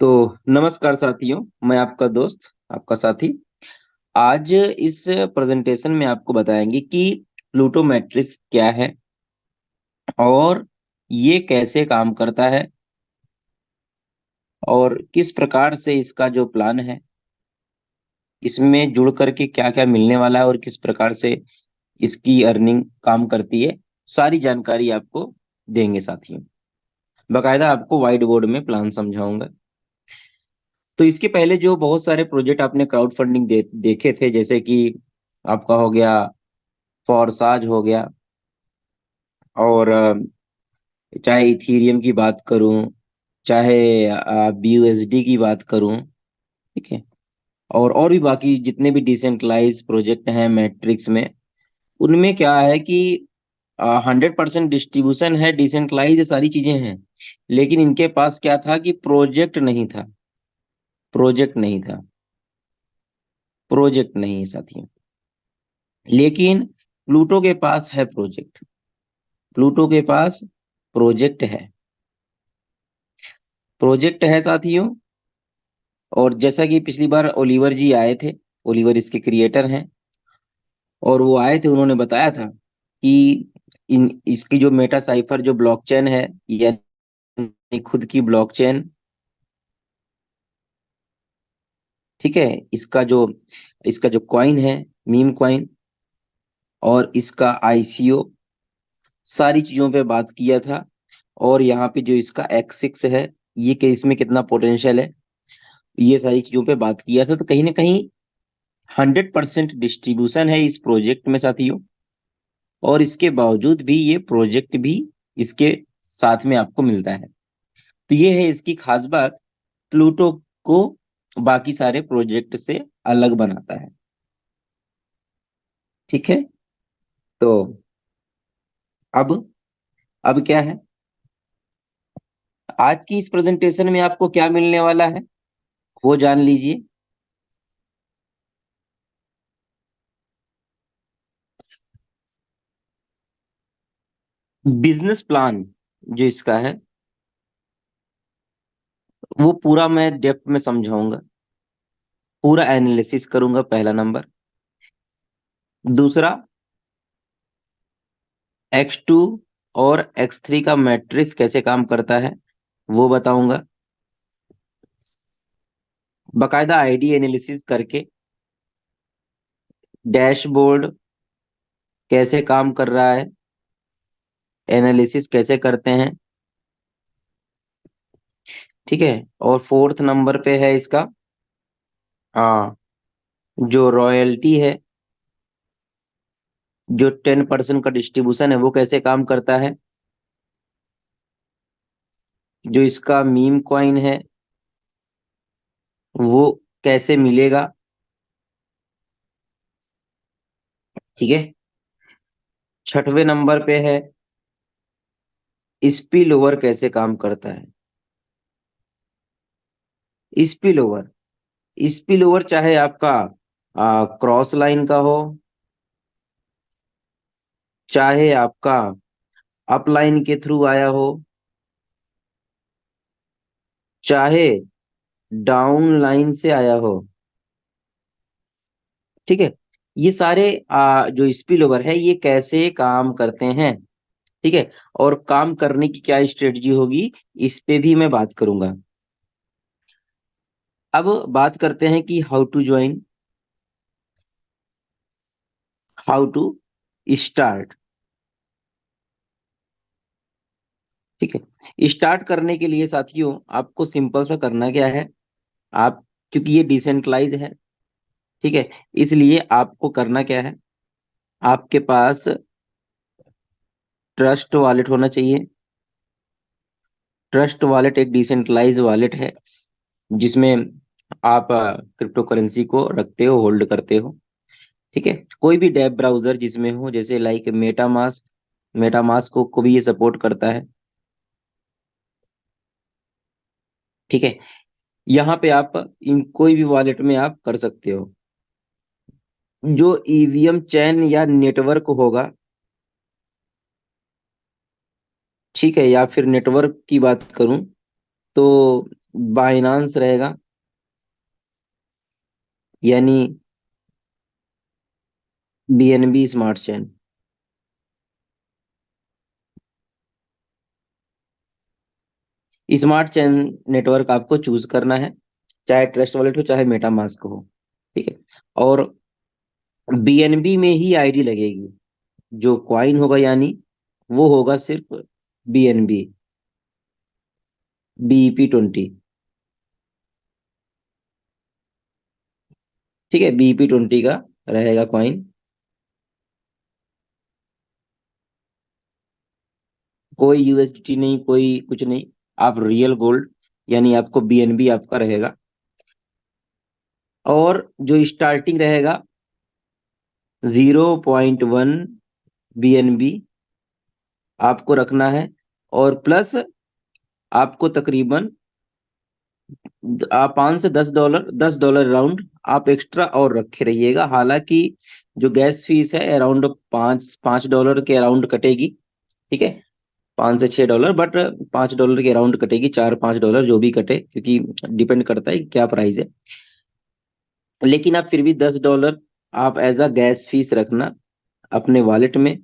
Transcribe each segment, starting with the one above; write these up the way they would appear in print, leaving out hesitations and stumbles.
तो नमस्कार साथियों, मैं आपका दोस्त, आपका साथी। आज इस प्रेजेंटेशन में आपको बताएंगे कि प्लूटो मैट्रिक्स क्या है और ये कैसे काम करता है और किस प्रकार से इसका जो प्लान है, इसमें जुड़ करके क्या-क्या मिलने वाला है और किस प्रकार से इसकी अर्निंग काम करती है, सारी जानकारी आपको देंगे साथियों। बकायदा आपको व्हाइट बोर्ड में प्लान समझाऊंगा। तो इसके पहले जो बहुत सारे प्रोजेक्ट आपने क्राउड फंडिंग देखे थे, जैसे कि आपका हो गया फॉरसाज हो गया, और चाहे इथीरियम की बात करूं, चाहे बीयूएसडी की बात करूं, ठीक है। और भी बाकी जितने भी डिसेंट्रलाइज प्रोजेक्ट हैं मैट्रिक्स में, उनमें क्या है कि 100% डिस्ट्रीब्यूशन है, डिसेंट्रलाइज सारी चीजें हैं, लेकिन इनके पास क्या था कि प्रोजेक्ट नहीं था। प्रोजेक्ट नहीं था। प्रोजेक्ट नहीं है साथियों। लेकिन प्लूटो के पास है प्रोजेक्ट। प्लूटो के पास प्रोजेक्ट है। प्रोजेक्ट है साथियों। और जैसा कि पिछली बार ओलिवर जी आए थे, ओलिवर इसके क्रिएटर हैं, और वो आए थे, उन्होंने बताया था कि इन इसकी जो मेटा साइफर जो ब्लॉकचेन है, यानी खुद की ब्लॉकचेन, ठीक है। इसका जो कॉइन है, मीम कॉइन, और इसका आईसीओ, सारी चीजों पे बात किया था। और यहाँ पे जो इसका एक्स6 है, ये कि इसमें कितना पोटेंशियल है, ये सारी चीजों पे बात किया था। तो कहीं ना कहीं 100% डिस्ट्रीब्यूशन है इस प्रोजेक्ट में साथियों, और इसके बावजूद भी ये प्रोजेक्ट भी इसके साथ में आपको मिलता है। तो ये है इसकी खास बात, प्लूटो को बाकी सारे प्रोजेक्ट से अलग बनाता है। ठीक है। तो अब अब क्या है, आज की इस प्रेजेंटेशन में आपको क्या मिलने वाला है वो जान लीजिए। बिजनेस प्लान जो इसका है, वो पूरा मैं डेप्थ में समझाऊंगा, पूरा एनालिसिस करूंगा, पहला नंबर। दूसरा, X2 और X3 का मैट्रिक्स कैसे काम करता है वो बताऊंगा, बकायदा आईडी एनालिसिस करके। डैशबोर्ड कैसे काम कर रहा है, एनालिसिस कैसे करते हैं, ठीक है। और फोर्थ नंबर पे है इसका, हाँ, जो रॉयल्टी है, जो 10% का डिस्ट्रीब्यूशन है, वो कैसे काम करता है। जो इसका मीम कॉइन है, वो कैसे मिलेगा, ठीक है। छठवें नंबर पे है स्पिल ओवर कैसे काम करता है। स्पिल ओवर, स्पिल ओवर चाहे आपका क्रॉस लाइन का हो, चाहे आपका अप लाइन के थ्रू आया हो, चाहे डाउन लाइन से आया हो, ठीक है। ये सारे जो स्पिल ओवर है, ये कैसे काम करते हैं, ठीक है। और काम करने की क्या स्ट्रेटजी होगी, इस पे भी मैं बात करूंगा। अब बात करते हैं कि how to join, how to start, ठीक है। स्टार्ट करने के लिए साथियों आपको सिंपल सा करना क्या है, आप, क्योंकि ये डिसेंट्रलाइज है, ठीक है, इसलिए आपको करना क्या है, आपके पास ट्रस्ट वॉलेट होना चाहिए। ट्रस्ट वॉलेट एक डिसेंट्रलाइज वॉलेट है, जिसमें आप क्रिप्टो करेंसी को रखते हो, होल्ड करते हो, ठीक है। कोई भी डेब ब्राउजर जिसमें हो, जैसे लाइक मेटामास्क, मेटामास्क को भी ये सपोर्ट करता है, ठीक है। यहाँ पे आप इन कोई भी वॉलेट में आप कर सकते हो। जो ईवीएम चैन या नेटवर्क होगा, ठीक है, या फिर नेटवर्क की बात करूं, तो बाइनांस रहेगा, यानी BNB smart chain. Smart chain network आपको चूज करना है, चाहे ट्रस्ट वॉलेट हो चाहे मेटामास्क हो। ठीक है। और बीएनबी में ही आईडी लगेगी, जो क्वाइन होगा यानी वो होगा सिर्फ बीएनबी, बीईपी 20। ठीक है, बीईपी 20 का रहेगा क्वाइन। कोई यूएसडी नहीं, कोई कुछ नहीं, आप रियल गोल्ड, यानी आपको बीएनबी आपका रहेगा। और जो स्टार्टिंग रहेगा 0.1 बीएनबी आपको रखना है, और प्लस आपको तकरीबन आप $5 से 10, $10 राउंड आप एक्स्ट्रा और रखे रहिएगा। हालांकि जो गैस फीस है अराउंड पाँच पाँच डॉलर के अराउंड कटेगी। ठीक है, $5 से 6, बट $5 के अराउंड कटेगी, 4-5 डॉलर जो भी कटे, क्योंकि डिपेंड करता है कि क्या प्राइस है। लेकिन आप फिर भी $10 आप एज अ गैस फीस रखना अपने वॉलेट में,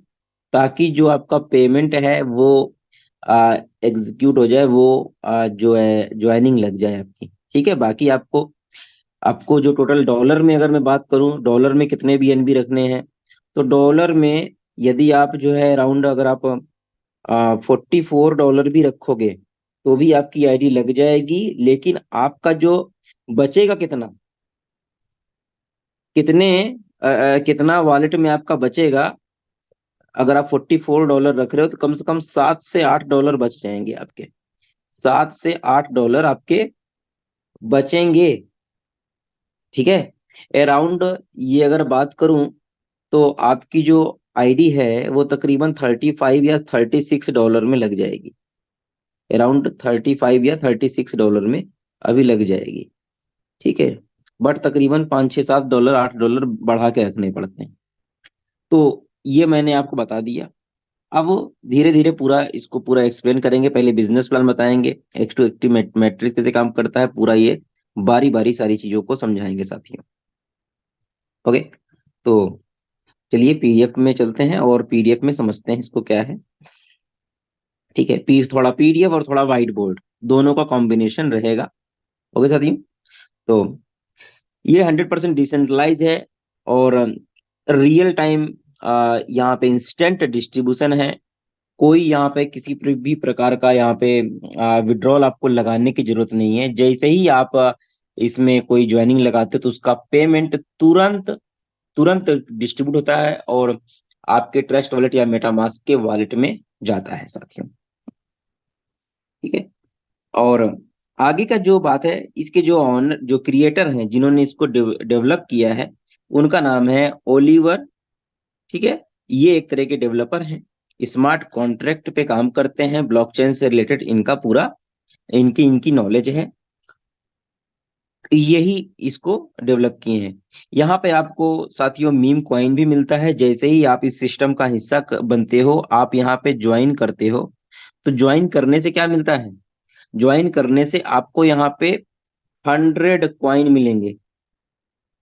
ताकि जो आपका पेमेंट है वो एग्जीक्यूट हो जाए, वो जो है ज्वाइनिंग लग जाए आपकी। ठीक है। बाकी आपको आपको जो टोटल डॉलर में, अगर मैं बात करूं डॉलर में कितने बीएनबी रखने हैं, तो डॉलर में यदि आप जो है अराउंड, अगर आप $44 भी रखोगे तो भी आपकी आईडी लग जाएगी। लेकिन आपका जो बचेगा कितना, कितने कितना वॉलेट में आपका बचेगा, अगर आप $44 रख रहे हो तो कम से कम $7 से 8 बच जाएंगे आपके। $7 से 8 आपके बचेंगे। ठीक है। अराउंड ये अगर बात करूं तो आपकी जो आईडी है वो तकरीबन 35 या 36 डॉलर में लग जाएगी। अराउंड 35 या 36 डॉलर में अभी लग जाएगी। ठीक है। बट तकरीबन 5-6-7 डॉलर, $8 बढ़ा के रखने पड़ते हैं। तो ये मैंने आपको बता दिया। अब धीरे धीरे पूरा इसको पूरा एक्सप्लेन करेंगे। पहले बिजनेस प्लान बताएंगे, एक्स टू एक्टिव मैट्रिक्स कैसे काम करता है, पूरा ये बारी बारी सारी चीजों को समझाएंगे साथियों। ओके। तो चलिए पीडीएफ में चलते हैं और पीडीएफ में समझते हैं इसको क्या है। ठीक है, थोड़ा पीडीएफ और थोड़ा व्हाइट बोर्ड दोनों का कॉम्बिनेशन रहेगा। ओके साथियों। तो ये 100% डिसेंट्रलाइज है, और रियल टाइम यहाँ पे इंस्टेंट डिस्ट्रीब्यूशन है। कोई यहाँ पे किसी भी प्रकार का यहाँ पे विड्रॉल आपको लगाने की जरूरत नहीं है। जैसे ही आप इसमें कोई ज्वाइनिंग लगाते हो तो उसका पेमेंट तुरंत तुरंत डिस्ट्रीब्यूट होता है और आपके ट्रस्ट वॉलेट या मेटामास्क के वॉलेट में जाता है साथियों। ठीक है। और आगे का जो बात है, इसके जो ऑनर, जो क्रिएटर हैं जिन्होंने इसको डेवलप किया है, उनका नाम है ओलिवर। ठीक है। ये एक तरह के डेवलपर हैं, स्मार्ट कॉन्ट्रैक्ट पे काम करते हैं, ब्लॉकचेन से रिलेटेड इनका पूरा इनकी इनकी नॉलेज है। यही इसको डेवलप किए हैं। यहाँ पे आपको साथियों मीम कॉइन भी मिलता है। जैसे ही आप इस सिस्टम का हिस्सा बनते हो, आप यहाँ पे ज्वाइन करते हो, तो ज्वाइन करने से क्या मिलता है, ज्वाइन करने से आपको यहाँ पे 100 कॉइन मिलेंगे।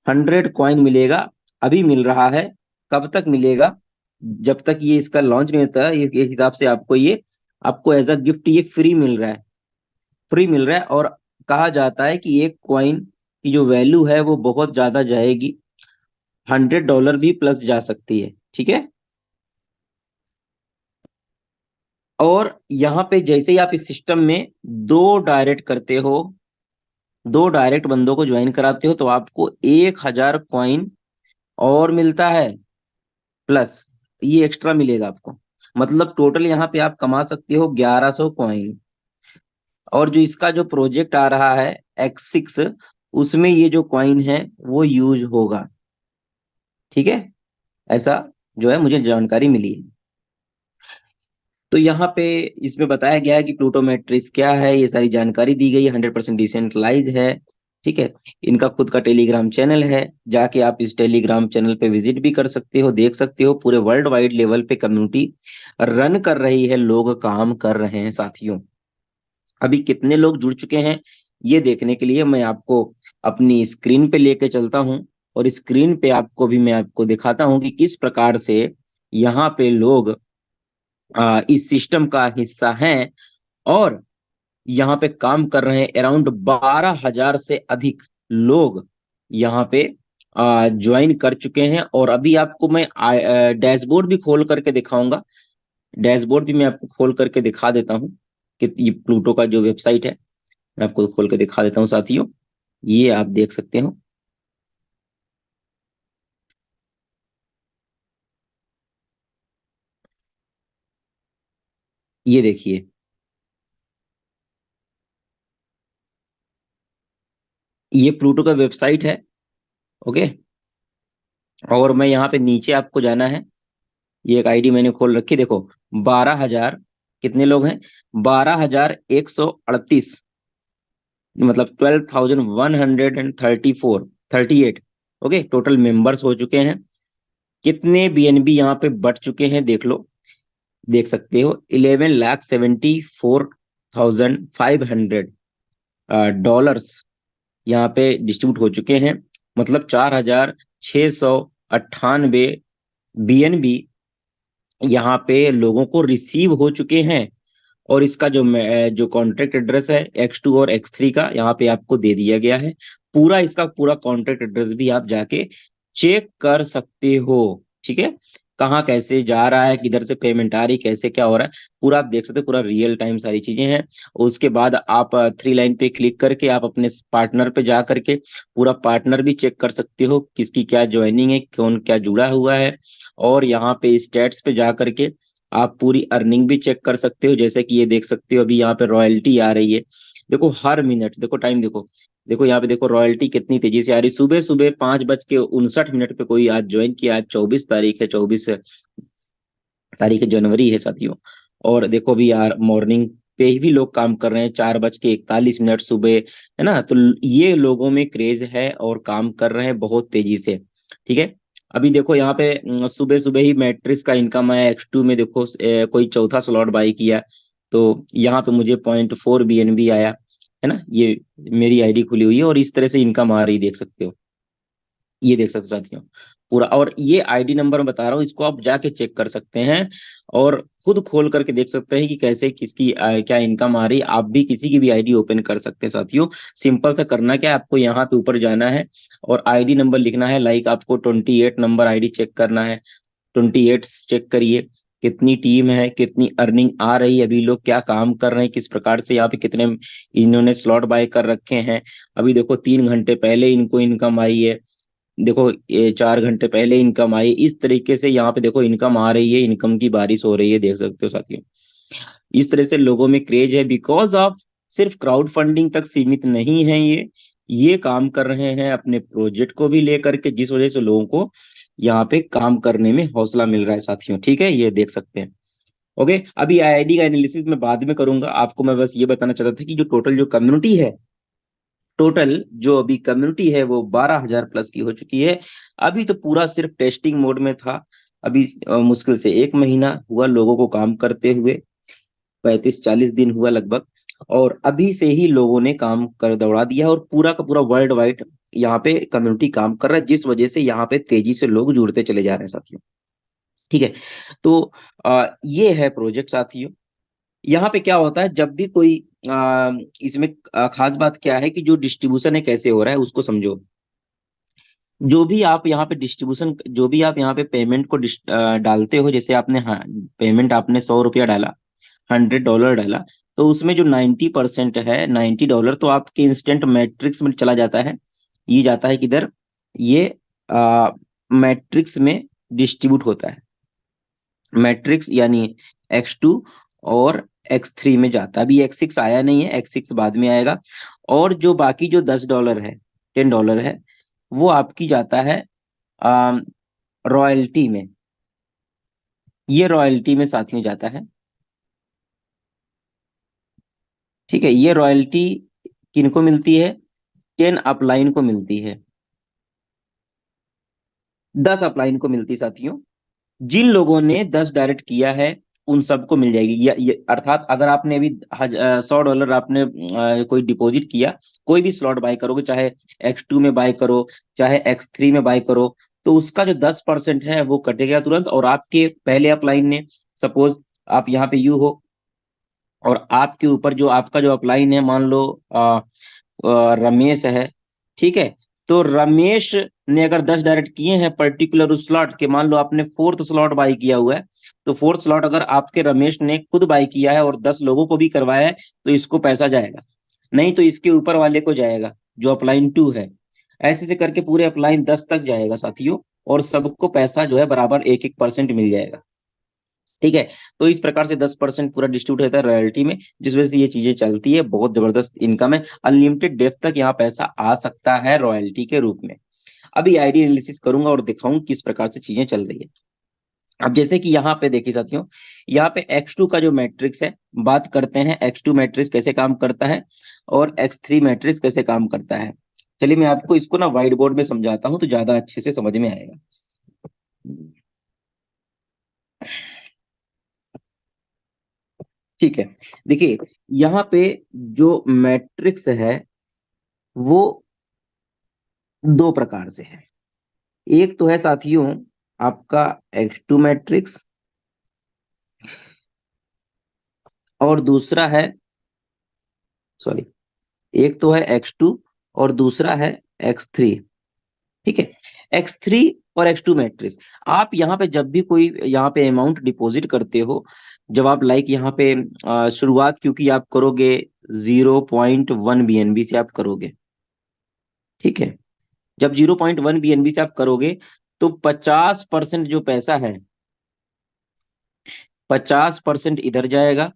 100 कॉइन मिलेगा, अभी मिल रहा है। कब तक मिलेगा, जब तक ये इसका लॉन्च नहीं होता है, एक हिसाब से आपको ये, आपको एज अ गिफ्ट ये फ्री मिल रहा है। फ्री मिल रहा है, और कहा जाता है कि एक कॉइन की जो वैल्यू है वो बहुत ज्यादा जाएगी, $100 भी प्लस जा सकती है। ठीक है। और यहाँ पे जैसे ही आप इस सिस्टम में दो डायरेक्ट करते हो, दो डायरेक्ट बंदों को ज्वाइन कराते हो, तो आपको 1,000 कॉइन और मिलता है, प्लस ये एक्स्ट्रा मिलेगा आपको। मतलब टोटल यहाँ पे आप कमा सकते हो 1,100 कॉइन। और जो इसका जो प्रोजेक्ट आ रहा है X6, उसमें ये जो कॉइन है वो यूज होगा। ठीक है। ऐसा जो है मुझे जानकारी मिली है। तो यहाँ पे इसमें बताया गया है कि प्लूटो मैट्रिक्स क्या है, ये सारी जानकारी दी गई है। 100% डिसेंट्रलाइज है। ठीक है। इनका खुद का टेलीग्राम चैनल है, जाके आप इस टेलीग्राम चैनल पे विजिट भी कर सकते हो, देख सकते हो। पूरे वर्ल्ड वाइड लेवल पे कम्युनिटी रन कर रही है, लोग काम कर रहे हैं साथियों। अभी कितने लोग जुड़ चुके हैं ये देखने के लिए मैं आपको अपनी स्क्रीन पे लेके चलता हूँ, और स्क्रीन पे आपको भी मैं आपको दिखाता हूँ कि किस प्रकार से यहाँ पे लोग इस सिस्टम का हिस्सा हैं, और यहाँ पे काम कर रहे हैं। अराउंड 12,000 से अधिक लोग यहाँ पे ज्वाइन कर चुके हैं। और अभी आपको मैं डैशबोर्ड भी खोल करके दिखाऊंगा। डैशबोर्ड भी मैं आपको खोल करके दिखा देता हूँ कि ये प्लूटो का जो वेबसाइट है, मैं आपको खोल के दिखा देता हूँ साथियों। ये आप देख सकते हो, ये देखिए, ये प्लूटो का वेबसाइट है। ओके, और मैं यहाँ पे नीचे आपको जाना है। ये एक आईडी मैंने खोल रखी, देखो 12,000 कितने लोग हैं, 12,138, मतलब 12,134 38। ओके, टोटल मेंबर्स हो चुके हैं। कितने बीएनबी यहाँ पे बढ़ चुके हैं देख लो, देख सकते हो 11,74,500 डॉलर्स यहाँ पे डिस्ट्रीब्यूट हो चुके हैं। मतलब 4,698 बीएनबी यहाँ पे लोगों को रिसीव हो चुके हैं। और इसका जो कॉन्ट्रैक्ट एड्रेस है X2 और X3 का, यहाँ पे आपको दे दिया गया है। पूरा इसका पूरा कॉन्ट्रैक्ट एड्रेस भी आप जाके चेक कर सकते हो। ठीक है, कहाँ कैसे जा रहा है, किधर से पेमेंट आ रही, कैसे क्या हो रहा है, पूरा आप देख सकते हो। पूरा रियल टाइम सारी चीजें हैं। उसके बाद आप थ्री लाइन पे क्लिक करके आप अपने पार्टनर पे जा करके पूरा पार्टनर भी चेक कर सकते हो, किसकी क्या ज्वाइनिंग है, कौन क्या जुड़ा हुआ है। और यहाँ पे स्टेट्स पे जा करके आप पूरी अर्निंग भी चेक कर सकते हो। जैसे कि ये देख सकते हो, अभी यहाँ पे रॉयल्टी आ रही है। देखो हर मिनट, देखो टाइम देखो, देखो यहाँ पे देखो रॉयल्टी कितनी तेजी से आ रही। सुबह सुबह 5:59 पे कोई आज ज्वाइन किया। आज 24 तारीख है, 24 तारीख जनवरी है साथियों। और देखो भी यार, मॉर्निंग पे ही भी लोग काम कर रहे हैं, 4:41 सुबह, है ना। तो ये लोगों में क्रेज है और काम कर रहे हैं बहुत तेजी से। ठीक है, अभी देखो यहाँ पे सुबह सुबह ही मैट्रिक्स का इनकम आया X2 में। देखो कोई चौथा स्लॉट बाई किया, तो यहाँ पे मुझे 0.4 BNB आया, है ना। ये मेरी आईडी खुली हुई है और इस तरह से इनकम आ रही, देख सकते हो। ये देख सकते हो साथियों पूरा। और ये आईडी नंबर मैं बता रहा हूँ, इसको आप जाके चेक कर सकते हैं और खुद खोल करके देख सकते हैं कि कैसे किसकी क्या इनकम आ रही। आप भी किसी की भी आईडी ओपन कर सकते हैं साथियों। सिंपल सा करना क्या है, आपको यहाँ पे ऊपर जाना है और आईडी नंबर लिखना है। लाइक आपको 28 नंबर आईडी चेक करना है। 28 चेक करिए, कितनी टीम है, कितनी अर्निंग आ रही है, अभी लोग क्या काम कर रहे हैं, किस प्रकार से यहाँ पे कितने इन्होंने स्लॉट बाय कर रखे हैं। अभी देखो 3 घंटे पहले इनको इनकम आई है, देखो ये 4 घंटे पहले इनकम आई। इस तरीके से यहाँ पे देखो इनकम आ रही है, इनकम की बारिश हो रही है, देख सकते हो साथियों। इस तरह से लोगों में क्रेज है, बिकॉज ऑफ सिर्फ क्राउड फंडिंग तक सीमित नहीं है ये काम कर रहे हैं अपने प्रोजेक्ट को भी लेकर के, जिस वजह से लोगों को यहाँ पे काम करने में हौसला मिल रहा है साथियों। ठीक है, ये देख सकते हैं। ओके, अभी आईआईडी का एनालिसिस मैं बाद में करूंगा, आपको मैं बस ये बताना चाहता था कि जो टोटल जो कम्युनिटी है, टोटल जो अभी कम्युनिटी है वो 12,000 प्लस की हो चुकी है। अभी तो पूरा सिर्फ टेस्टिंग मोड में था। अभी मुश्किल से 1 महीना हुआ लोगों को काम करते हुए, 35-40 दिन हुआ लगभग। और अभी से ही लोगों ने काम कर दौड़ा दिया और पूरा का पूरा वर्ल्ड वाइड यहाँ पे कम्युनिटी काम कर रहा है, जिस वजह से यहाँ पे तेजी से लोग जुड़ते चले जा रहे हैं साथियों। ठीक है, तो ये है प्रोजेक्ट साथियों। यहाँ पे क्या होता है, जब भी कोई इसमें खास बात क्या है कि जो डिस्ट्रीब्यूशन है कैसे हो रहा है उसको समझो। जो भी आप यहाँ पे डिस्ट्रीब्यूशन, जो भी आप यहाँ पे पेमेंट को डालते हो, जैसे आपने, हाँ, पेमेंट आपने $100 डाला, $100 डाला, तो उसमें जो 90% है, $90 तो आपके इंस्टेंट मैट्रिक्स में चला जाता है। ये जाता है किधर, ये मैट्रिक्स में डिस्ट्रीब्यूट होता है। मैट्रिक्स यानी X2 और X3 में जाता है। अभी X6 आया नहीं है, X6 बाद में आएगा। और जो बाकी जो $10 है, $10 है, वो आपकी जाता है रॉयल्टी में। ये रॉयल्टी में साथियों जाता है। ठीक है, ये रॉयल्टी किनको मिलती है, 10 अपलाइन को मिलती है, 10 अपलाइन को मिलती है साथियों। जिन लोगों ने 10 डायरेक्ट किया है उन सबको मिल जाएगी। ये अर्थात अगर आपने अभी $100 आपने कोई डिपॉजिट किया, कोई भी स्लॉट बाय करोगे, चाहे X2 में बाय करो, चाहे X3 में बाय करो, तो उसका जो 10% है वो कटेगा तुरंत। और आपके पहले अपलाइन ने, सपोज आप यहाँ पे यू हो, और आपके ऊपर जो आपका जो अपलाइन है, मान लो रमेश है, ठीक है। तो रमेश ने अगर 10 डायरेक्ट किए हैं पर्टिकुलर उस स्लॉट के, मान लो आपने फोर्थ स्लॉट बाई किया हुआ है, तो फोर्थ स्लॉट अगर आपके रमेश ने खुद बाई किया है और 10 लोगों को भी करवाया है, तो इसको पैसा जाएगा, नहीं तो इसके ऊपर वाले को जाएगा जो अपलाइन 2 है। ऐसे से करके पूरे अपलाइन 10 तक जाएगा साथियों, और सबको पैसा जो है बराबर 1-1% मिल जाएगा, ठीक है। तो इस प्रकार से 10% पूरा डिस्ट्रीब्यूट होता है रॉयल्टी में, जिस वजह से ये चीजें चलती है। बहुत जबरदस्त इनकम है, अनलिमिटेड डेप्थ तक यहाँ पैसा आ सकता है रॉयल्टी के रूप में। अभी आईडी एनालिसिस करूंगा और दिखाऊं किस प्रकार से चीजें चल रही है। अब जैसे कि यहाँ पे देखिए साथियों, यहाँ पे X2 का जो मैट्रिक्स है, बात करते हैं X2 मैट्रिक्स कैसे काम करता है और X3 मैट्रिक्स कैसे काम करता है। चलिए मैं आपको इसको ना व्हाइट बोर्ड में समझाता हूं तो ज्यादा अच्छे से समझ में आएगा। ठीक है, देखिए यहाँ पे जो मैट्रिक्स है वो दो प्रकार से है। एक तो है साथियों आपका X2 मैट्रिक्स, और दूसरा है, सॉरी, एक तो है X2 और दूसरा है X3, ठीक है। X3 और X2 मैट्रिक्स, आप यहाँ पे जब भी कोई यहाँ पे अमाउंट डिपॉजिट करते हो, जब आप लाइक यहाँ पे शुरुआत क्योंकि आप करोगे 0.1 BNB से आप करोगे, ठीक है। जब 0.1 BNB से आप करोगे तो 50% जो पैसा है, 50% इधर जाएगा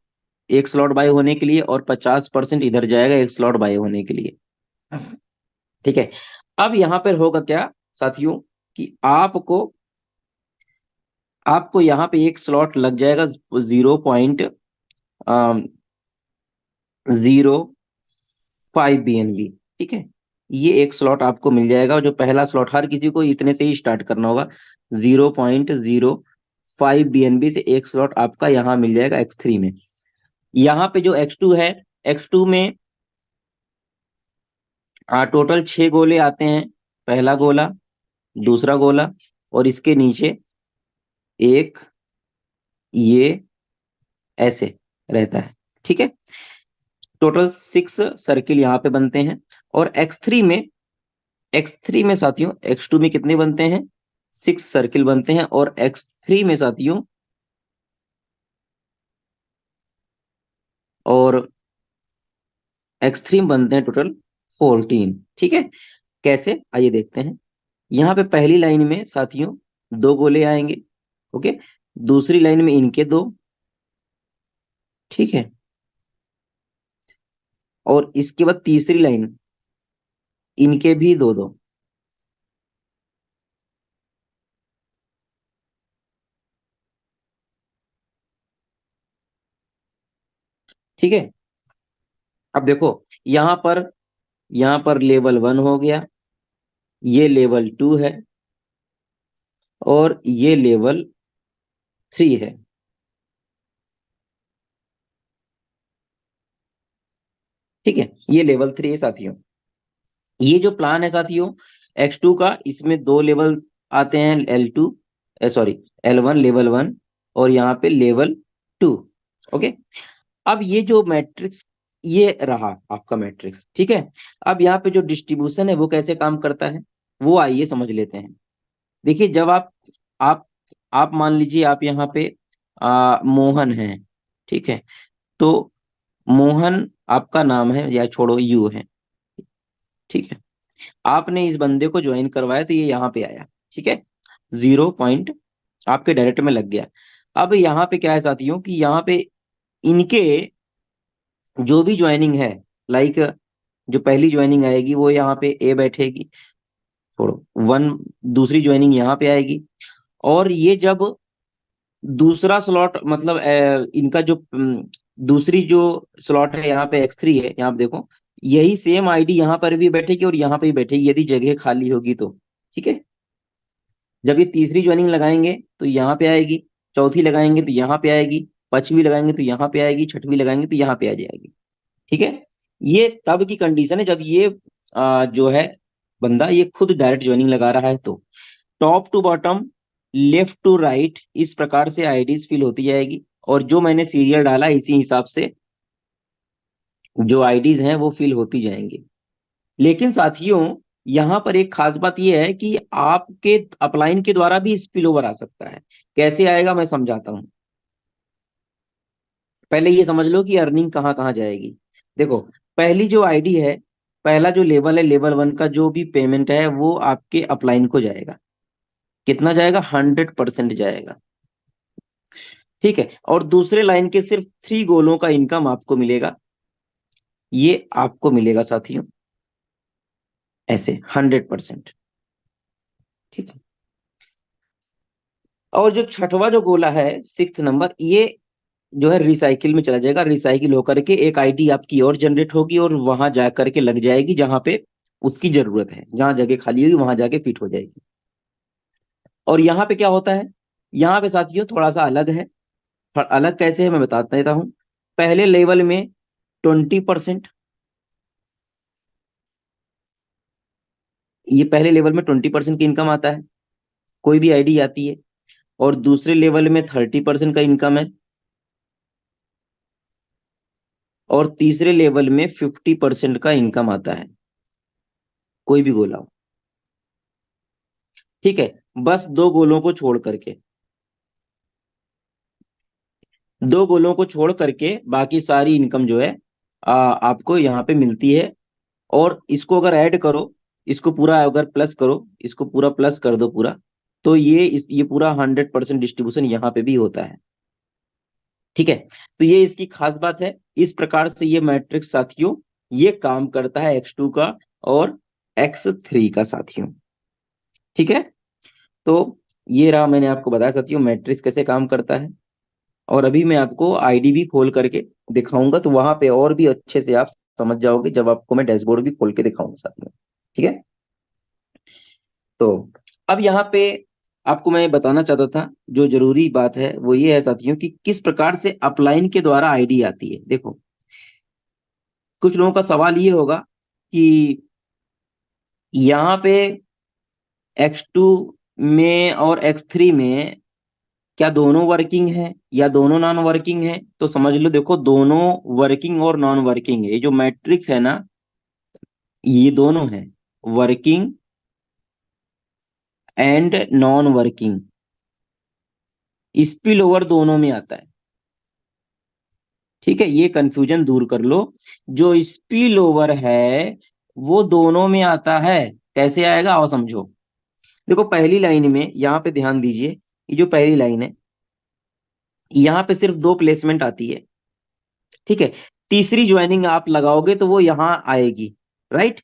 एक स्लॉट बाय होने के लिए, और 50% इधर जाएगा एक स्लॉट बाय होने के लिए, ठीक है। अब यहाँ पर होगा क्या साथियों कि आपको यहाँ पे एक स्लॉट लग जाएगा 0.05 BNB, ठीक है। ये एक स्लॉट आपको मिल जाएगा, जो पहला स्लॉट हर किसी को इतने से ही स्टार्ट करना होगा। 0.05 BNB से एक स्लॉट आपका यहाँ मिल जाएगा X3 में। यहाँ पे जो X2 है, X2 में टोटल 6 गोले आते हैं। पहला गोला, दूसरा गोला, और इसके नीचे एक, ये ऐसे रहता है, ठीक है। टोटल 6 सर्किल यहाँ पे बनते हैं। और एक्स थ्री में साथियों, X2 में कितने बनते हैं, 6 सर्किल बनते हैं, और X3 में साथियों, और X3 में बनते हैं टोटल 14, ठीक है। कैसे, आइए देखते हैं। यहाँ पे पहली लाइन में साथियों 2 गोले आएंगे, ओके। दूसरी लाइन में इनके 2, ठीक है। और इसके बाद तीसरी लाइन, इनके भी 2-2, ठीक है। अब देखो, यहाँ पर यहाँ पर लेवल 1 हो गया, ये लेवल 2 है, और ये लेवल 3 है, ठीक है। ये लेवल 3 है साथियों। ये जो प्लान है साथियों X2 का, इसमें 2 लेवल आते हैं, L2, सॉरी, L1 लेवल 1, और यहाँ पे लेवल 2, ओके। अब ये जो मैट्रिक्स, ये रहा आपका मैट्रिक्स, ठीक है। अब यहाँ पे जो डिस्ट्रीब्यूशन है वो कैसे काम करता है, वो आइए समझ लेते हैं। देखिए, जब आप आप मान लीजिए आप यहाँ पे मोहन है, ठीक है। तो मोहन आपका नाम है, या छोड़ो यू है, ठीक है। आपने इस बंदे को ज्वाइन करवाया तो ये यहाँ पे आया, ठीक है। 0 आपके डायरेक्ट में लग गया। अब यहाँ पे क्या है साथियों कि यहाँ पे इनके जो भी ज्वाइनिंग है, लाइक जो पहली ज्वाइनिंग आएगी वो यहाँ पे ए बैठेगी, छोड़ो 1, दूसरी ज्वाइनिंग यहाँ पे आएगी। और ये जब दूसरा स्लॉट, मतलब इनका जो दूसरी जो स्लॉट है यहाँ पे X3 है, यहाँ पे देखो, यही सेम आईडी यहाँ पर भी बैठेगी और यहाँ पे भी बैठेगी, यदि जगह खाली होगी तो, ठीक है। जब ये तीसरी ज्वाइनिंग लगाएंगे तो यहाँ पे आएगी, चौथी लगाएंगे तो यहाँ पे आएगी, पांचवी लगाएंगे तो यहाँ पे आएगी, छठवीं लगाएंगे तो यहाँ पे आ जाएगी। ठीक है, ये तब की कंडीशन है जब ये जो है बंदा ये खुद डायरेक्ट ज्वाइनिंग लगा रहा है। तो top to bottom, left to right, इस प्रकार से आईडीज फिल होती जाएगी, और जो मैंने सीरियल डाला इसी हिसाब से जो आईडीज हैं वो फिल होती जाएंगी। लेकिन साथियों, यहां पर एक खास बात यह है कि आपके अपलाइन के द्वारा भी स्पिल ओवर आ सकता है। कैसे आएगा मैं समझाता हूं। पहले ये समझ लो कि अर्निंग कहाँ कहाँ जाएगी। देखो, पहली जो आईडी है, पहला जो लेवल है, लेवल 1 का जो भी पेमेंट है वो आपके अपलाइन को जाएगा। कितना जाएगा? 100% जाएगा। ठीक है, और दूसरे लाइन के सिर्फ 3 गोलों का इनकम आपको मिलेगा। ये आपको मिलेगा साथियों, ऐसे 100%। ठीक है, और जो छठवां जो गोला है, 6th नंबर, ये जो है रिसाइकिल में चला जाएगा। रिसाइकिल होकर के एक आईडी आपकी और जनरेट होगी और वहां जा करके लग जाएगी जहां पे उसकी जरूरत है। जहां जगह खाली होगी वहां जाके फिट हो जाएगी। और यहाँ पे क्या होता है, यहाँ पे साथियों थोड़ा सा अलग है। अलग कैसे है मैं बताता देता हूँ। पहले लेवल में 20%, ये पहले लेवल में 20% की इनकम आता है, कोई भी आईडी आती है। और दूसरे लेवल में 30% का इनकम है, और तीसरे लेवल में 50% का इनकम आता है, कोई भी गोला हो। ठीक है, बस दो गोलों को छोड़ करके, दो गोलों को छोड़ करके बाकी सारी इनकम जो है आपको यहाँ पे मिलती है। और इसको अगर ऐड करो, इसको पूरा अगर प्लस करो, इसको पूरा प्लस कर दो पूरा, तो ये पूरा 100% डिस्ट्रीब्यूशन यहाँ पे भी होता है। ठीक है, तो ये इसकी खास बात है। इस प्रकार से ये मैट्रिक्स साथियों ये काम करता है X2 का और X3 का साथियों। ठीक है, तो ये रहा, मैंने आपको बताया साथियों मैट्रिक्स कैसे काम करता है। और अभी मैं आपको आईडी भी खोल करके दिखाऊंगा, तो वहां पे और भी अच्छे से आप समझ जाओगे जब आपको मैं डैशबोर्ड भी खोल के दिखाऊंगा साथ में। ठीक है, तो अब यहाँ पे आपको मैं बताना चाहता था, जो जरूरी बात है वो ये है साथियों कि किस प्रकार से अपलाइन के द्वारा आईडी आती है। देखो, कुछ लोगों का सवाल ये होगा कि यहाँ पे X2 में और X3 में क्या दोनों वर्किंग है या दोनों नॉन वर्किंग है? तो समझ लो, देखो दोनों वर्किंग और नॉन वर्किंग है। ये जो मैट्रिक्स है ना, ये दोनों है, working and non working. Spill over दोनों में आता है। ठीक है, ये कंफ्यूजन दूर कर लो। जो स्पिल ओवर है वो दोनों में आता है। कैसे आएगा आओ समझो। देखो, पहली लाइन में यहाँ पे ध्यान दीजिए, ये जो पहली लाइन है यहाँ पे सिर्फ 2 प्लेसमेंट आती है। ठीक है, तीसरी ज्वाइनिंग आप लगाओगे तो वो यहाँ आएगी, राइट।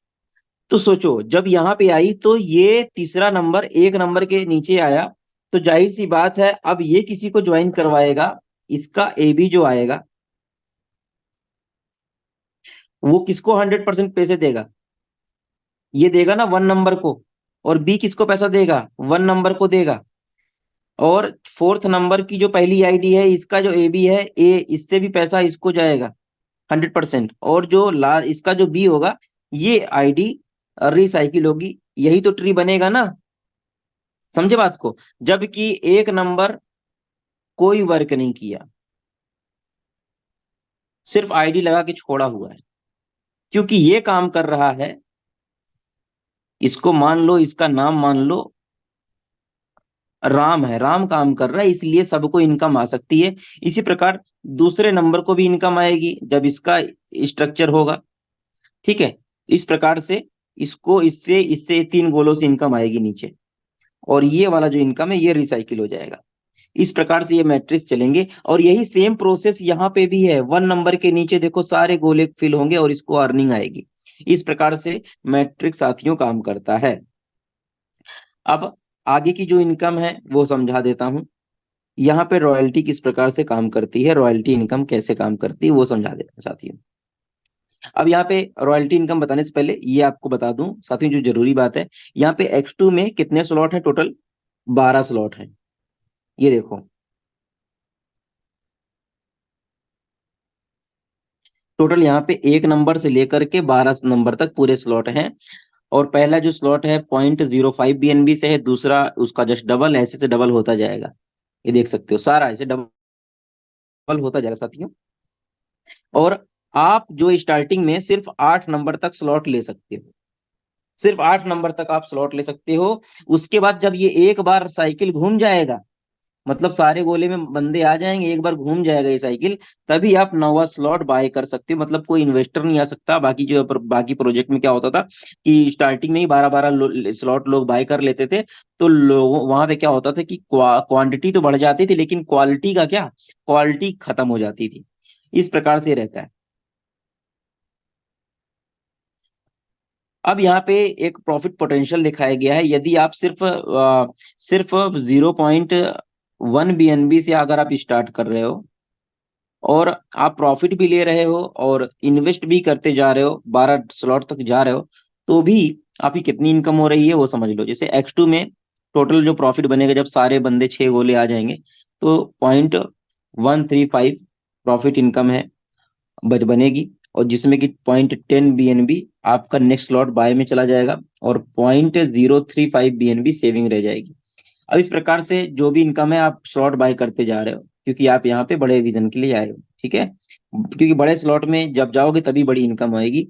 तो सोचो, जब यहाँ पे आई तो ये तीसरा नंबर एक नंबर के नीचे आया, तो जाहिर सी बात है अब ये किसी को ज्वाइन करवाएगा। इसका ए बी जो आएगा वो किसको 100% पैसे देगा? ये देगा ना 1 नंबर को। और बी किसको पैसा देगा? 1 नंबर को देगा। और 4th नंबर की जो पहली आईडी है, इसका जो ए बी है, ए इससे भी पैसा इसको जाएगा 100%। और जो इसका जो बी होगा, ये आईडी रिसाइकिल होगी। यही तो ट्री बनेगा ना, समझे बात को। जबकि एक नंबर कोई वर्क नहीं किया, सिर्फ आईडी लगा के छोड़ा हुआ है। क्योंकि ये काम कर रहा है, इसको मान लो, इसका नाम मान लो राम है, राम काम कर रहा है, इसलिए सबको इनकम आ सकती है। इसी प्रकार दूसरे नंबर को भी इनकम आएगी जब इसका स्ट्रक्चर होगा। ठीक है, इस प्रकार से इसको इससे इससे 3 गोलों से इनकम आएगी नीचे, और ये वाला जो इनकम है ये रिसाइकिल हो जाएगा। इस प्रकार से ये मैट्रिक्स चलेंगे। और यही सेम प्रोसेस यहाँ पे भी है। 1 नंबर के नीचे देखो सारे गोले फिल होंगे और इसको अर्निंग आएगी। इस प्रकार से मैट्रिक्स साथियों काम करता है। अब आगे की जो इनकम है वो समझा देता हूं। यहाँ पे रॉयल्टी किस प्रकार से काम करती है, रॉयल्टी इनकम कैसे काम करती है वो समझा देता हूं साथियों। अब यहाँ पे रॉयल्टी इनकम बताने से पहले ये आपको बता दूं साथियों, जो जरूरी बात है, यहाँ पे X2 में कितने स्लॉट है टोटल? 12 स्लॉट है। ये देखो, टोटल यहाँ पे 1 नंबर से लेकर के 12 नंबर तक पूरे स्लॉट हैं। और पहला जो स्लॉट है 0.05 BNB से है, दूसरा उसका जस्ट डबल, ऐसे से डबल होता जाएगा। ये देख सकते हो सारा ऐसे डबल होता जाएगा साथियों। और आप जो स्टार्टिंग में सिर्फ 8 नंबर तक स्लॉट ले सकते हो, सिर्फ 8 नंबर तक आप स्लॉट ले सकते हो। उसके बाद जब ये एक बार साइकिल घूम जाएगा, मतलब सारे गोले में बंदे आ जाएंगे, एक बार घूम जाएगा ये साइकिल, तभी आप नवा स्लॉट बाय कर सकते हो। मतलब कोई इन्वेस्टर नहीं आ सकता। बाकी जो बाकी प्रोजेक्ट में क्या होता था कि स्टार्टिंग में ही 12-12 स्लॉट लोग बाय कर लेते थे, तो लोगों वहां पे क्या होता था कि क्वांटिटी तो बढ़ जाती थी, लेकिन क्वालिटी का क्या, क्वालिटी खत्म हो जाती थी। इस प्रकार से रहता है। अब यहाँ पे एक प्रॉफिट पोटेंशियल दिखाया गया है। यदि आप सिर्फ 0.1 BNB से अगर आप स्टार्ट कर रहे हो, और आप प्रॉफिट भी ले रहे हो और इन्वेस्ट भी करते जा रहे हो, 12 स्लॉट तक जा रहे हो, तो भी आपकी कितनी इनकम हो रही है वो समझ लो। जैसे X2 में टोटल जो प्रॉफिट बनेगा जब सारे बंदे 6 गोले आ जाएंगे, तो 0.135 प्रॉफिट इनकम है बच बनेगी। और जिसमें कि 0.10 BNB आपका नेक्स्ट स्लॉट बाय में चला जाएगा, और 0.035 BNB सेविंग रह जाएगी। अब इस प्रकार से जो भी इनकम है आप स्लॉट बाय करते जा रहे हो, क्योंकि आप यहाँ पे बड़े विजन के लिए आए हो। ठीक है, क्योंकि बड़े स्लॉट में जब जाओगे तभी बड़ी इनकम आएगी।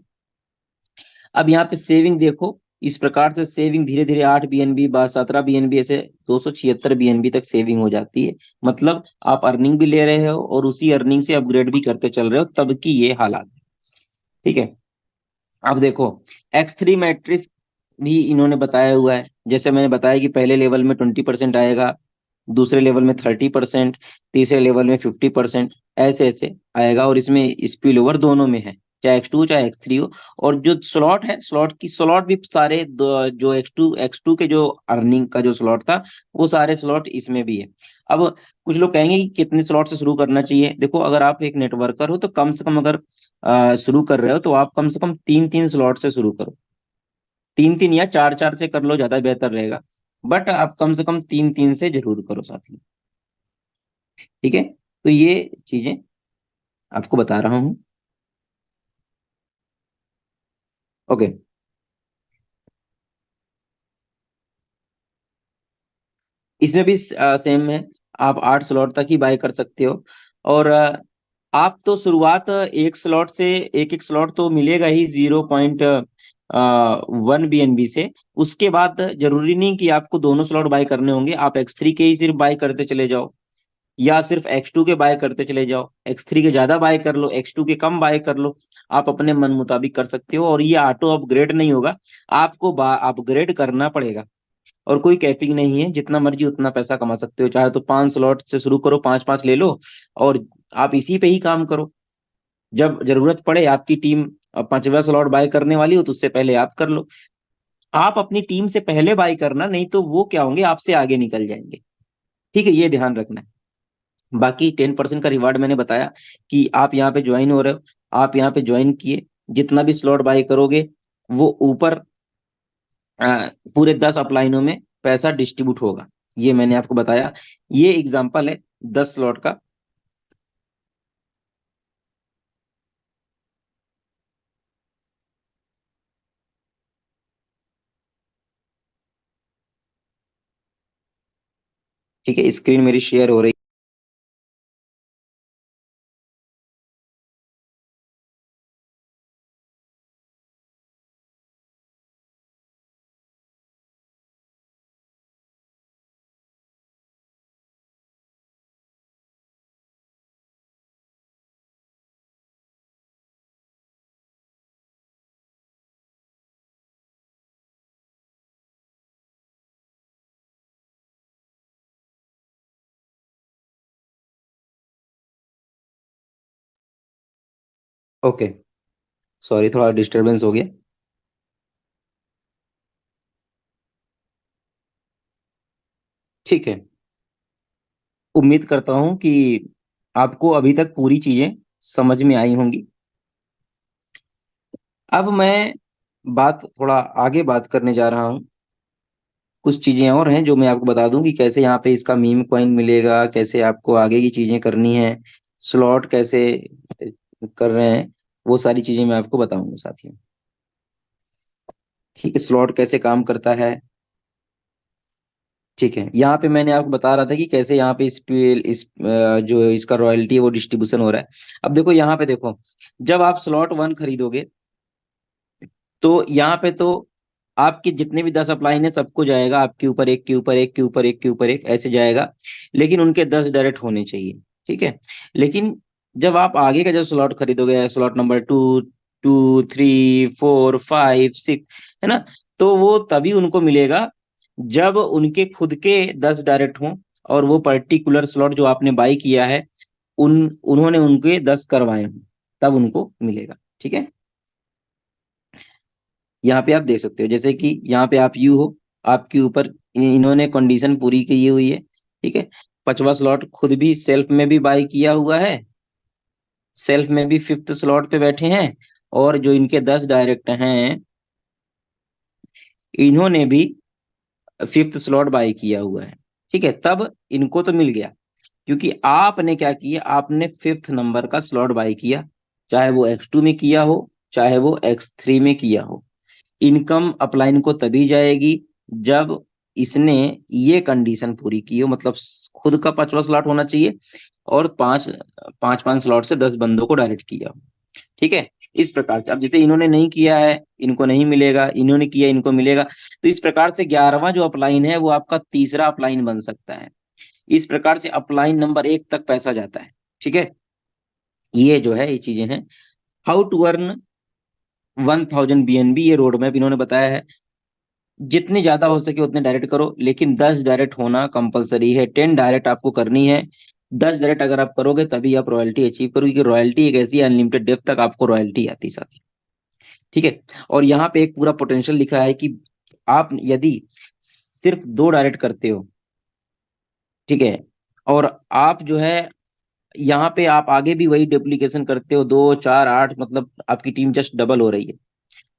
अब यहाँ पे सेविंग देखो, इस प्रकार से सेविंग धीरे धीरे 8 BNB, 17 BNB, ऐसे 276 BNB तक सेविंग हो जाती है। मतलब आप अर्निंग भी ले रहे हो और उसी अर्निंग से अपग्रेड भी करते चल रहे हो, तब की ये हालात है। ठीक है, अब देखो X3 मैट्रिक्स भी इन्होंने बताया हुआ है। जैसे मैंने बताया कि पहले लेवल में 20% आएगा, दूसरे लेवल में 30%, तीसरे लेवल में 50%, ऐसे ऐसे आएगा। और इसमें स्पिल ओवर दोनों में है, चाहे X2 चाहे X3 हो। और जो स्लॉट है, स्लॉट भी सारे जो X2 के जो अर्निंग का जो स्लॉट था, वो सारे स्लॉट इसमें भी है। अब कुछ लोग कहेंगे कि कितने स्लॉट से शुरू करना चाहिए। देखो, अगर आप एक नेटवर्कर हो तो कम से कम अगर शुरू कर रहे हो तो आप कम से कम 3-3 स्लॉट से शुरू करो। 3-3 या 4-4 से कर लो, ज्यादा बेहतर रहेगा। बट आप कम से कम 3-3 से जरूर करो साथ में। ठीक है, तो ये चीजें आपको बता रहा हूँ। ओके, इसमें भी सेम है। आप 8 स्लॉट तक ही बाय कर सकते हो। और आप तो शुरुआत एक स्लॉट से, एक एक स्लॉट तो मिलेगा ही 0.1 BNB से। उसके बाद जरूरी नहीं कि आपको दोनों स्लॉट बाय करने होंगे। आप X3 के ही सिर्फ बाय करते चले जाओ, या सिर्फ X2 के बाय करते चले जाओ। X3 के ज्यादा बाय कर लो, X2 के कम बाय कर लो। आप अपने मन मुताबिक कर सकते हो। और ये ऑटो अपग्रेड नहीं होगा, आपको अपग्रेड करना पड़ेगा। और कोई कैपिंग नहीं है, जितना मर्जी उतना पैसा कमा सकते हो। चाहे तो 5 स्लॉट से शुरू करो, 5-5 ले लो, और आप इसी पे ही काम करो। जब जरूरत पड़े, आपकी टीम 5वां स्लॉट बाय करने वाली हो, तो उससे पहले आप कर लो। आप अपनी टीम से पहले बाय करना, नहीं तो वो क्या होंगे, आपसे आगे निकल जाएंगे। ठीक है, ये ध्यान रखना है। बाकी 10% का रिवार्ड मैंने बताया कि आप यहाँ पे ज्वाइन हो रहे हो, आप यहाँ पे ज्वाइन किए, जितना भी स्लॉट बाय करोगे वो ऊपर पूरे 10 अपलाइनों में पैसा डिस्ट्रीब्यूट होगा। ये मैंने आपको बताया, ये एग्जाम्पल है 10 स्लॉट का। ठीक है, स्क्रीन मेरी शेयर हो रही। ओके, सॉरी, थोड़ा डिस्टरबेंस हो गया। ठीक है, उम्मीद करता हूं कि आपको अभी तक पूरी चीजें समझ में आई होंगी। अब मैं बात थोड़ा आगे बात करने जा रहा हूँ। कुछ चीजें और हैं जो मैं आपको बता दूं कि कैसे यहाँ पे इसका मीम कॉइन मिलेगा, कैसे आपको आगे की चीजें करनी है, स्लॉट कैसे कर रहे हैं, वो सारी चीजें मैं आपको बताऊंगा साथियों। ठीक है, स्लॉट कैसे काम करता है। ठीक है, यहाँ पे मैंने आपको बता रहा था कि कैसे यहाँ पे जो इसका रॉयल्टी है वो डिस्ट्रीब्यूशन हो रहा है। अब देखो यहाँ पे देखो, जब आप स्लॉट 1 खरीदोगे तो यहाँ पे तो आपके जितने भी 10 अपलाइन है सबको जाएगा, आपके ऊपर एक के ऊपर एक के ऊपर एक के ऊपर एक ऐसे जाएगा, लेकिन उनके 10 डायरेक्ट होने चाहिए। ठीक है, लेकिन जब आप आगे का जब स्लॉट खरीदोगे, स्लॉट नंबर 2, 2, 3, 4, 5, 6, है ना, तो वो तभी उनको मिलेगा जब उनके खुद के 10 डायरेक्ट हों, और वो पर्टिकुलर स्लॉट जो आपने बाई किया है उन्होंने उनके 10 करवाए हों, तब उनको मिलेगा। ठीक है, यहाँ पे आप देख सकते हो, जैसे कि यहाँ पे आप यू हो, आपके ऊपर इन्होंने कंडीशन पूरी की हुई है। ठीक है, 5वां स्लॉट खुद भी सेल्फ में भी बाई किया हुआ है, सेल्फ में भी 5th स्लॉट पे बैठे हैं, और जो इनके 10 डायरेक्ट हैं इन्होंने भी 5th स्लॉट बाई किया हुआ है। ठीक है, तब इनको तो मिल गया, क्योंकि आपने क्या किया, आपने 5th नंबर का स्लॉट बाई किया, चाहे वो X2 में किया हो, चाहे वो X3 में किया हो। इनकम अपलाइन को तभी जाएगी जब इसने ये कंडीशन पूरी की हो, मतलब खुद का 5वां स्लॉट होना चाहिए, और पांच पांच पांच स्लॉट से 10 बंदों को डायरेक्ट किया हो। ठीक है, इस प्रकार से अब जैसे इन्होंने नहीं किया है इनको नहीं मिलेगा, इन्होंने किया इनको मिलेगा, तो इस प्रकार से 11वां जो अपलाइन है वो आपका तीसरा अपलाइन बन सकता है। इस प्रकार से अपलाइन नंबर 1 तक पैसा जाता है। ठीक है, ये जो है ये चीजें हैं। हाउ टू अर्न 1000 BNB, ये रोड मैप इन्होंने बताया है। जितनी ज्यादा हो सके उतने डायरेक्ट करो, लेकिन 10 डायरेक्ट होना कंपलसरी है, 10 डायरेक्ट आपको करनी है। 10 डायरेक्ट अगर आप करोगे तभी आप रॉयल्टी अचीव करोगे, कि रॉयल्टी एक ऐसी अनलिमिटेड डेप्थ तक आपको रॉयल्टी आती साथी। ठीक है, और यहाँ पे एक पूरा पोटेंशियल लिखा है कि आप यदि सिर्फ 2 डायरेक्ट करते हो, ठीक है, और आप जो है यहाँ पे आप आगे भी वही डुप्लीकेशन करते हो, 2, 4, 8, मतलब आपकी टीम जस्ट डबल हो रही है।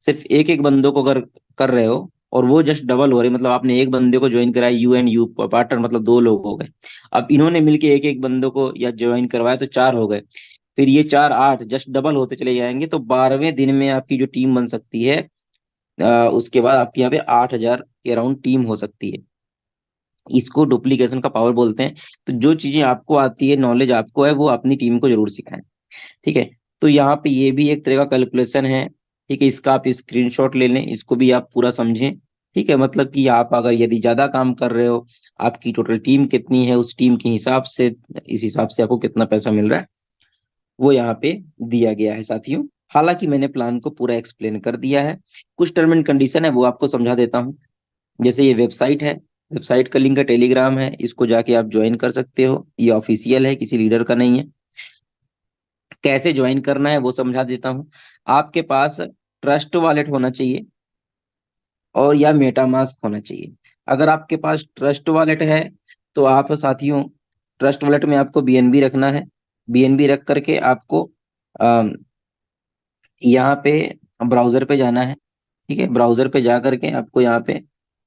सिर्फ एक एक बंदों को अगर कर रहे हो और वो जस्ट डबल हो रही, मतलब आपने एक बंदे को ज्वाइन कराया, यू एंड यू पार्टनर, मतलब 2 लोग हो गए। अब इन्होंने मिलके एक एक बंदों को या ज्वाइन करवाया तो 4 हो गए, फिर ये 4, 8 जस्ट डबल होते चले जाएंगे, तो 12वें दिन में आपकी जो टीम बन सकती है, उसके बाद आपके यहाँ पे 8,000 के अराउंड टीम हो सकती है। इसको डुप्लीकेशन का पावर बोलते हैं। तो जो चीजें आपको आती है, नॉलेज आपको है, वो अपनी टीम को जरूर सिखाएं। ठीक है, तो यहाँ पे ये भी एक तरह का कैलकुलेशन है। ठीक है, इसका आप स्क्रीनशॉट ले लें, इसको भी आप पूरा समझें। ठीक है, मतलब कि आप अगर यदि ज्यादा काम कर रहे हो, आपकी टोटल टीम कितनी है, उस टीम के हिसाब से, इस हिसाब से आपको कितना पैसा मिल रहा है वो यहाँ पे दिया गया है साथियों। हालांकि मैंने प्लान को पूरा एक्सप्लेन कर दिया है, कुछ टर्म एंड कंडीशन है वो आपको समझा देता हूँ। जैसे ये वेबसाइट है, वेबसाइट का लिंक है, टेलीग्राम है, इसको जाके आप ज्वाइन कर सकते हो, ये ऑफिशियल है, किसी लीडर का नहीं है। कैसे ज्वाइन करना है वो समझा देता हूँ। आपके पास ट्रस्ट वॉलेट होना चाहिए और या मेटामास्क होना चाहिए। अगर आपके पास ट्रस्ट वॉलेट है तो आप साथियों, ट्रस्ट वॉलेट में आपको बीएनबी रखना है। बीएनबी रख करके आपको अम, यहाँ पे ब्राउजर पे जाना है। ठीक है, ब्राउजर पे जा करके आपको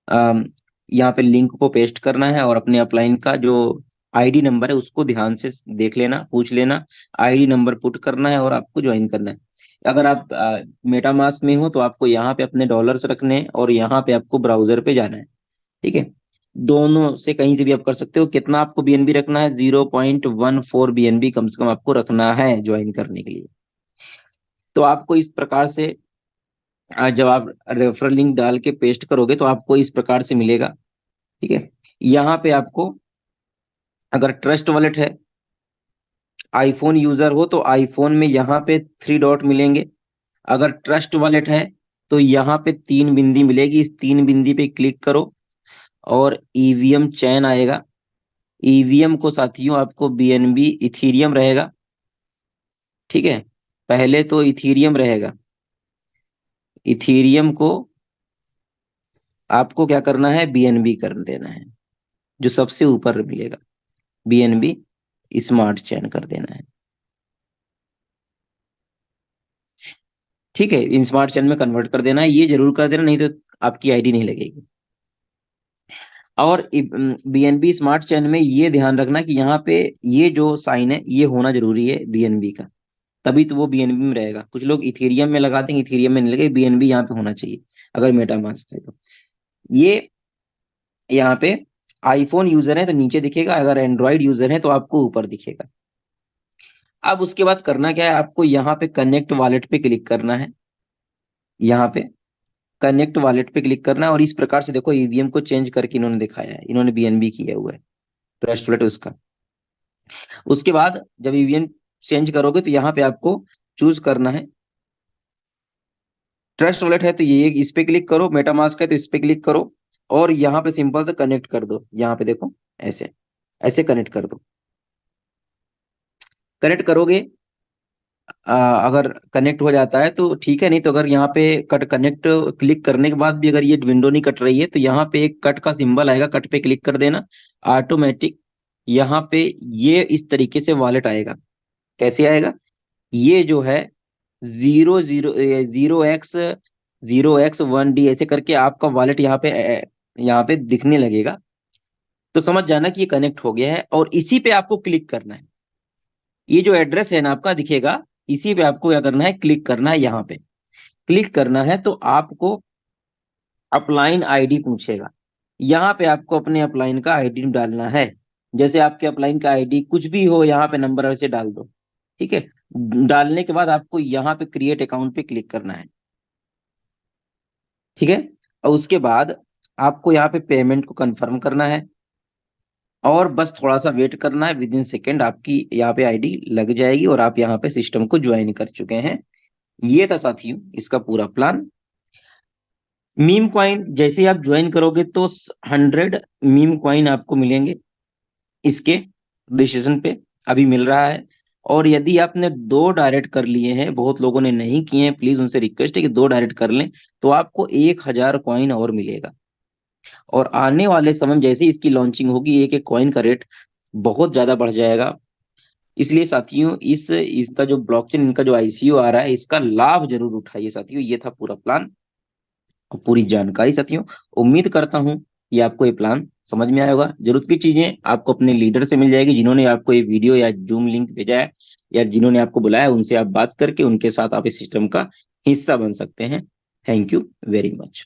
अम, यहाँ पे लिंक को पेस्ट करना है, और अपने अपलाइन का जो आईडी नंबर है उसको ध्यान से देख लेना, पूछ लेना, आईडी नंबर पुट करना है और आपको ज्वाइन करना है। अगर आप मेटामास्क में हो तो आपको यहाँ पे अपने डॉलर्स रखने हैं, और यहाँ पे आपको ब्राउजर पे जाना है। ठीक है, दोनों से कहीं से भी आप कर सकते हो। कितना आपको बीएनबी रखना है, 0.14 बीएनबी कम से कम आपको रखना है ज्वाइन करने के लिए। तो आपको इस प्रकार से जब आप रेफरल लिंक डाल के पेस्ट करोगे तो आपको इस प्रकार से मिलेगा। ठीक है, यहाँ पे आपको, अगर ट्रस्ट वॉलेट है, आईफोन यूजर हो तो आईफोन में यहाँ पे 3 डॉट मिलेंगे। अगर ट्रस्ट वॉलेट है तो यहाँ पे 3 बिंदी मिलेगी, इस 3 बिंदी पे क्लिक करो और ईवीएम चैन आएगा। ईवीएम को साथियों आपको बीएनबी इथीरियम रहेगा। ठीक है, पहले तो इथीरियम रहेगा, इथीरियम को आपको क्या करना है, बीएनबी कर देना है, जो सबसे ऊपर मिलेगा, बीएनबी स्मार्ट चैन कर देना है। ठीक है, इन स्मार्ट चैन में कन्वर्ट कर देना है, ये जरूर कर देना, नहीं तो आपकी आईडी नहीं लगेगी। और बीएनबी स्मार्ट चैन में ये ध्यान रखना कि यहाँ पे ये जो साइन है ये होना जरूरी है बीएनबी का। तभी तो वो बीएनबी में रहेगा। कुछ लोग इथेरियम में लगा देंगे, इथेरियम में नहीं लगे, बीएनबी यहाँ पे होना चाहिए अगर मेटामास्क है तो। ये यहाँ पे आईफोन यूजर है तो नीचे दिखेगा, अगर एंड्रॉइड यूजर है तो आपको ऊपर दिखेगा। अब उसके बाद करना क्या है, आपको यहाँ पे कनेक्ट वॉलेट पे क्लिक करना है। यहाँ पे कनेक्ट वॉलेट पे क्लिक करना है, और इस प्रकार से देखो ईवीएम को चेंज करके इन्होंने दिखाया है, इन्होंने बीएनबी किया हुआ है ट्रस्ट वॉलेट उसका। उसके बाद जब ईवीएम चेंज करोगे तो यहाँ पे आपको चूज करना है, ट्रस्ट वॉलेट है तो ये इस पे क्लिक करो, मेटामास्क है तो इस पे क्लिक करो, और यहाँ पे सिंपल से कनेक्ट कर दो। यहाँ पे देखो ऐसे ऐसे कनेक्ट कर दो। कनेक्ट करोगे, अगर कनेक्ट हो जाता है तो ठीक है, नहीं तो अगर यहाँ पे कट कनेक्ट क्लिक करने के बाद भी अगर ये विंडो नहीं कट रही है तो यहाँ पे एक कट का सिंबल आएगा, कट पे क्लिक कर देना ऑटोमेटिक। यहाँ पे ये इस तरीके से वॉलेट आएगा। कैसे आएगा, ये जो है 0 0 0 एक्स 1D ऐसे करके आपका वॉलेट यहाँ पे दिखने लगेगा। तो समझ जाना कि ये कनेक्ट हो गया है, और इसी पे आपको क्लिक करना है। ये जो एड्रेस है ना आपका दिखेगा, इसी पे आपको क्या करना है, क्लिक करना है। यहाँ पे क्लिक करना है तो आपको अपलाइन आईडी पूछेगा। यहाँ पे आपको अपने अपलाइन का आईडी डालना है। जैसे आपके अपलाइन का आईडी कुछ भी हो, यहाँ पे नंबर ऐसे डाल दो। ठीक है, डालने के बाद आपको यहाँ पे क्रिएट अकाउंट पे क्लिक करना है। ठीक है, और उसके बाद आपको यहाँ पे पेमेंट को कंफर्म करना है, और बस थोड़ा सा वेट करना है। विद इन सेकेंड आपकी यहाँ पे आईडी लग जाएगी और आप यहाँ पे सिस्टम को ज्वाइन कर चुके हैं। ये था साथियों इसका पूरा प्लान। मीम कॉइन जैसे ही आप ज्वाइन करोगे तो 100 मीम कॉइन आपको मिलेंगे इसके रजिस्ट्रेशन पे, अभी मिल रहा है। और यदि आपने 2 डायरेक्ट कर लिए हैं, बहुत लोगों ने नहीं किए हैं, प्लीज उनसे रिक्वेस्ट है कि 2 डायरेक्ट कर लें, तो आपको 1000 कॉइन और मिलेगा। और आने वाले समय में जैसे ही इसकी लॉन्चिंग होगी, एक एक कॉइन का रेट बहुत ज्यादा बढ़ जाएगा। इसलिए साथियों इसका जो ब्लॉकचेन, इनका जो आईसीओ आ रहा है, इसका लाभ जरूर उठाइए साथियों। ये था पूरा प्लान और पूरी जानकारी साथियों। उम्मीद करता हूं कि आपको ये प्लान समझ में आया होगा। जरूरत की चीजें आपको अपने लीडर से मिल जाएगी, जिन्होंने आपको ये वीडियो या जूम लिंक भेजा है, या जिन्होंने आपको बुलाया, उनसे आप बात करके उनके साथ आप इस सिस्टम का हिस्सा बन सकते हैं। Thank you very much.